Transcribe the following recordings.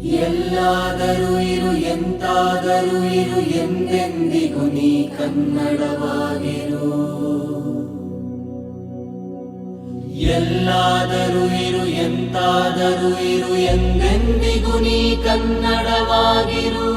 ಎಲ್ಲಾದರೂ ಇರು ಎಂತಾದರೂ ಇರು ಎಂದೆಂದಿಗೂ ನೀ ಕನ್ನಡವಾಗಿರು. ಎಲ್ಲಾದರೂ ಇರು ಎಂತಾದರೂ ಇರು ಎಂದೆಂದಿಗೂ ನೀ ಕನ್ನಡವಾಗಿರು.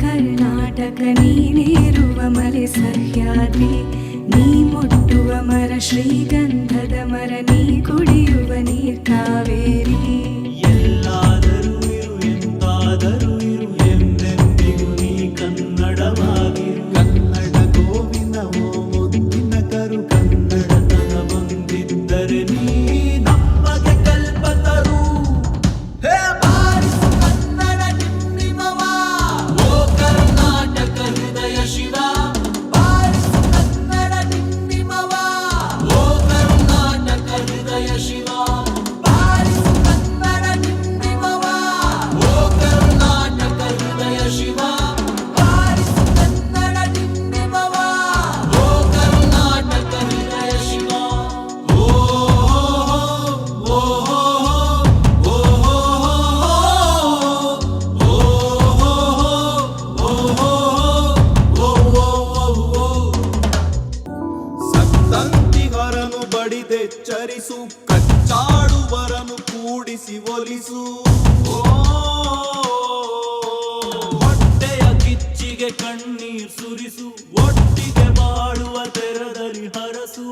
ಕರ್ನಾಟಕ ನೀನೇರುವ ಮಲೆ ಸಹ್ಯಾದ್ರಿ, ನೀ ಮುಟ್ಟುವ ಮರ ಶ್ರೀಗಂಧದ ಮರ, ನೀ ಕುಡಿಯುವ ನೀರ್ ಕಾವೇರಿ. ಎಲ್ಲಾದರೂ ಇರು ಎಂತಾದರೂ ಇರು ಎಂದೆಂದಿಗೂ ನೀ ಕನ್ನಡವಾಗಿರು. ಕನ್ನಡ ಗೋವಿನವೋ ಮುದ್ದಿನ ಕರು, ಕನ್ನಡತನ ಬಂದಿದ್ದರೆ ನೀ ನಮಗೆ ಕಲ್ಪತರು. ಹೇ ಬಾರಿಸು ಕನ್ನಡ ನಿಮ್ಮಿಮವ, ಓ ಕರ್ನಾಟಕ ಹೃದಯ ಶಿವ. ಬಾರಿಸು ಕನ್ನಡ ನಿಮ್ಮಿಮವ, ಓ ಕರ್ನಾಟಕ ಹೃದಯ ಶಿವ. ಬಾರಿಸು ಕನ್ನಡ ನಿಮ್ಮಿಮವ, ಓ ಕರ್ನಾಟಕ ಹೃದಯ ಶಿವ. ಬಾರಿಸು ಕನ್ನಡ ನಿಮ್ಮಿಮವ, ಓ ಕರ್ನಾಟಕ ಹೃದಯ ಶಿವ. ಓ ಓ ಸತ್ತಂತಿಗರನು ಬಡಿದೆಚ್ಚರಿಸು, ಕಚ್ಚಾಡುವರನು ಕೂಡಿಸಿ ಒಲಿಸು. ಹೊಟ್ಟೆಯ ಕಿಚ್ಚಿಗೆ ಕಣ್ಣೀರ್ ಸುರಿಸು, ಒಟ್ಟಿಗೆ ಬಾಳುವ ತೆರದಲ್ಲಿ ಹರಸು.